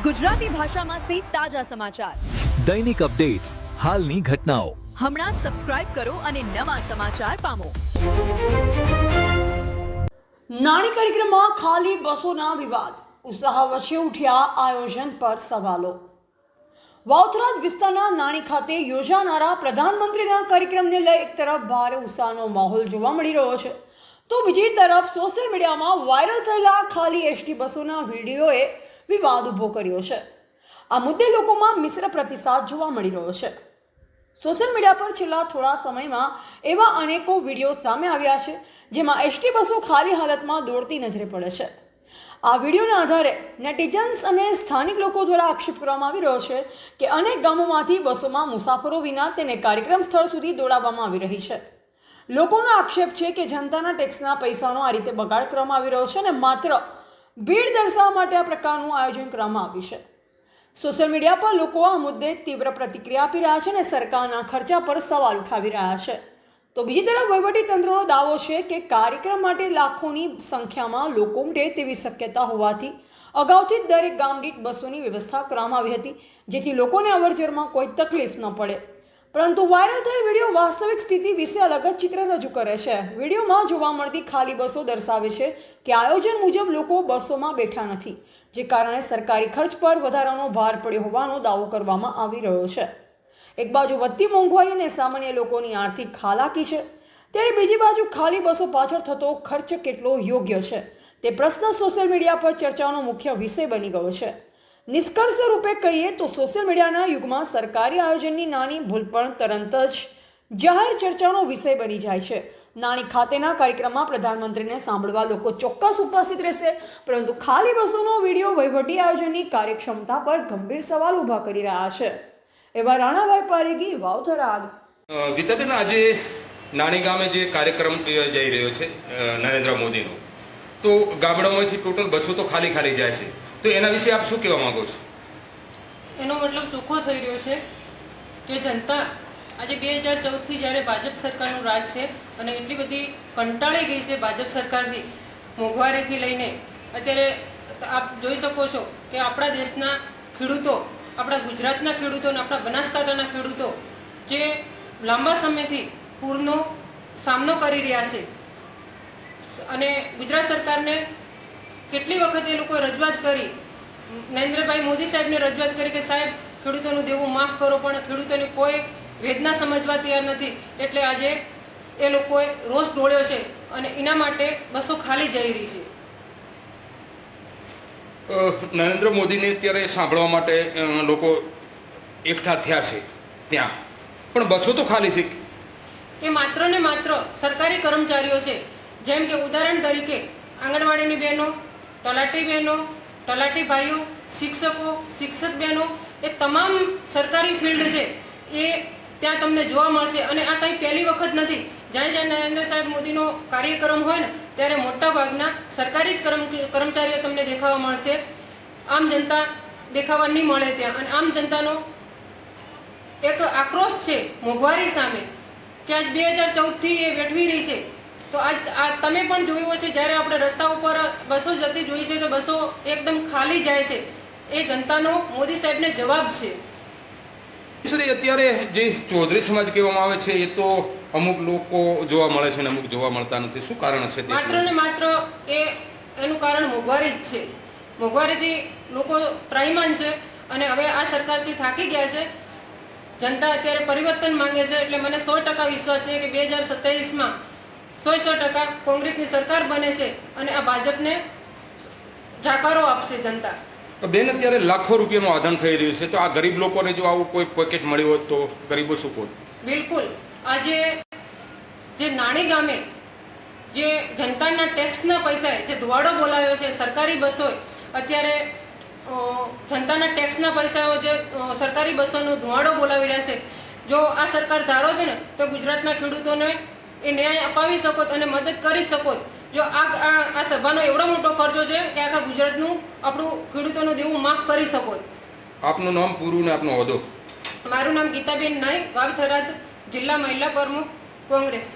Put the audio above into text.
ગુજરાતી ભાષામાં તાજા સમાચાર, દૈનિક અપડેટ્સ, હાલની ઘટનાઓ. હમણાં જ સબસ્ક્રાઇબ કરો અને નવા સમાચાર પામો. નાણી કાર્યક્રમમાં ખાલી બસોના વિવાદ, ઉત્સાહ વચ્ચે ઉઠ્યા આયોજન પર સવાલો. વાવથરા વિસ્તારના નાણી ખાતે યોજાનારા પ્રધાનમંત્રીના કાર્યક્રમને લઈ એક તરફ ભારે ઉત્સાહનો માહોલ જોવા મળી રહ્યો છે, તો બીજી તરફ સોશિયલ મીડિયામાં વાયરલ થયેલા ખાલી એસટી બસોના વિડીયોએ વિવાદ ઊભો કર્યો છે. આ મુદ્દે લોકોમાં મિશ્ર પ્રતિસાદ જોવા મળી રહ્યો છે. સોશિયલ મીડિયા પર છેલ્લા થોડા સમયમાં એવા અનેકો વિડીયો સામે આવ્યા છે જેમાં એસટી બસો ખાલી હાલતમાં દોડતી નજરે પડે છે. આ વિડીયોના આધારે નેટિઝન્સ અને સ્થાનિક લોકો દ્વારા આક્ષેપ કરવામાં આવી રહ્યો છે કે અનેક ગામોમાંથી બસોમાં મુસાફરો વિના તેને કાર્યક્રમ સ્થળ સુધી દોડાવવામાં આવી રહી છે. લોકોનો આક્ષેપ છે કે જનતાના ટેક્સના પૈસાનો આ રીતે બગાડ કરવામાં આવી રહ્યો છે અને માત્ર ભીડ દર્શાવવા માટે આ પ્રકારનું આયોજન કરવામાં આવ્યું છે. સોશિયલ મીડિયા પર લોકો આ મુદ્દે તીવ્ર પ્રતિક્રિયા આપી રહ્યા છે અને સરકારના ખર્ચા પર સવાલ ઉઠાવી રહ્યા છે. તો બીજી તરફ વહીવટીતંત્રનો દાવો છે કે કાર્યક્રમ માટે લાખોની સંખ્યામાં લોકો ઉમટે તેવી શક્યતા હોવાથી અગાઉથી જ દરેક ગામ દીઠ બસોની વ્યવસ્થા કરવામાં આવી હતી, જેથી લોકોને અવરજવરમાં કોઈ તકલીફ ન પડે. પરંતુ વાયરલ થયેલ વિડીયો વાસ્તવિક સ્થિતિ વિશે અલગ જ ચિત્ર રજૂ કરે છે. વિડીયોમાં જોવા મળતી ખાલી બસો દર્શાવે છે કે આયોજન મુજબ લોકો બસોમાં બેઠા નથી, જે કારણે સરકારી ખર્ચ પર વધારાનો ભાર પડ્યો હોવાનો દાવો કરવામાં આવી રહ્યો છે. એક બાજુ વધતી મોંઘવારી અને સામાન્ય લોકોની આર્થિક હાલાકી છે, ત્યારે બીજી બાજુ ખાલી બસો પાછળ થતો ખર્ચ કેટલો યોગ્ય છે તે પ્રશ્ન સોશિયલ મીડિયા પર ચર્ચાનો મુખ્ય વિષય બની ગયો છે. નિષ્કર્ષ રૂપે કહીએ તો સોશિયલ મીડિયાના યુગમાં સરકારી આયોજનની નાની ભૂલ પણ તરત જ જાહેર ચર્ચાનો વિષય બની જાય છે. નાણી ખાતેના કાર્યક્રમમાં પ્રધાનમંત્રીને સાંભળવા લોકો ચોક્કસ ઉપસ્થિત રહેશે, પરંતુ ખાલી બસોનો વિડીયો વહીવટી આયોજનની કાર્યક્ષમતા પર ગંભીર સવાલ ઊભા કરી રહ્યા છે. એવા રાણાભાઈ પારેગી, વાવથરા. ગીતાબેન, આજે નાની ગામે જે કાર્યક્રમ જઈ રહ્યો છે નરેન્દ્ર મોદીનો, તો ગામડાઓમાંથી ટોટલ બસો તો ખાલી જાય છે, તો એના વિશે આપ શું કહેવા માંગો છો? એનો મતલબ ચોખ્ખો થઈ રહ્યો છે કે જનતા આજે 2014થી જ્યારે ભાજપ સરકારનું રાજ છે અને એટલી બધી કંટાળી ગઈ છે ભાજપ સરકારથી, મોંઘવારીથી લઈને અત્યારે આપ જોઈ શકો છો કે આપણા દેશના ખેડૂતો, આપણા ગુજરાતના ખેડૂતો અને આપણા બનાસકાંઠાના ખેડૂતો જે લાંબા સમયથી પૂરનો સામનો કરી રહ્યા છે અને ગુજરાત સરકારને કેટલી વખત એ લોકોએ રજૂઆત કરી, નરેન્દ્રભાઈ મોદી સાહેબને રજૂઆત કરી કે સાહેબ ખેડૂતોનું દેવું માફ કરો, પણ ખેડૂતોની કોઈ વેદના સમજવા તૈયાર નથી. એટલે આજે એ લોકોએ રોષ ઢોળ્યો છે અને એના માટે બસો ખાલી જઈ રહી છે. નરેન્દ્ર મોદીને અત્યારે સાંભળવા માટે લોકો એકઠા થયા છે ત્યાં, પણ બસો તો ખાલી છે. એ માત્ર ને માત્ર સરકારી કર્મચારીઓ છે. જેમ કે ઉદાહરણ તરીકે આંગણવાડીની બહેનો, તલાટી બહેનો, તલાટી ભાઈઓ, શિક્ષકો, શિક્ષક બહેનો, એ તમામ સરકારી ફિલ્ડ છે એ ત્યાં તમને જોવા મળશે. અને આ કંઈ પહેલી વખત નથી. જ્યાં જ્યાં નરેન્દ્ર સાહેબ મોદીનો કાર્યક્રમ હોય ને ત્યારે મોટા ભાગના સરકારી કર્મચારીઓ તમને દેખાવા મળશે. આમ જનતા દેખાવા નહીં મળે ત્યાં. અને આમ જનતાનો એક આક્રોશ છે મોંઘવારી સામે કે આજ 2014થી એ વેઠવી રહી છે. તો આ તમે પણ જોયું હશે, જ્યારે આપણે રસ્તા ઉપર બસો જતી જોઈ છે તો બસો એકદમ ખાલી જાય છે. એ જનતાનો મોદી સાહેબને જવાબ છે. અત્યારે જે ચૌધરી સમાજ કહેવામાં આવે છે એ તો અમુક લોકો જોવા મળે છે અને અમુક જોવા મળતા નથી. શું કારણ છે? માત્ર ને માત્ર એનું કારણ મોંઘવારી જ છે. મોંઘવારીથી લોકો ત્રાહિમામ છે અને હવે આ સરકારથી થાકી ગયા છે. જનતા અત્યારે પરિવર્તન માંગે છે. એટલે મને 100% વિશ્વાસ છે કે 2027માં 100% કોંગ્રેસની સરકાર બને છે અને આ ભાજપને જાકારો આપશે જનતા. બેન, અત્યારે લાખો રૂપિયાનું આધાન થઈ રહ્યું છે, તો આ ગરીબ લોકોને જો આવું કોઈ પેકેટ મળ્યું હોત તો ગરીબો શું કહો? બિલકુલ. આજે જે નાની ગામે જે જનતાના ટેક્સના પૈસાએ જે ધુવાડો બોલાવ્યો છે સરકારી બસો, અત્યારે જનતાના ટેક્સના પૈસાઓ જે સરકારી બસોનો ધુવાડો બોલાવી રહ્યા છે. જો આ સરકાર ધારો છે ને તો ગુજરાતના ખેડૂતોને એ ન્યાય અપાવી શકો અને મદદ કરી શકો. જો આ સભાનો એવડો મોટો ખર્ચો છે કે આખા ગુજરાતનું આપણું ખેડૂતોનું દેવું માફ કરી શકો. આપનું નામ પૂરું ને આપનો હોદ્દો? મારું નામ ગીતાબેન નાઈક, વાવથરા જિલ્લા મહિલા પ્રમુખ, કોંગ્રેસ.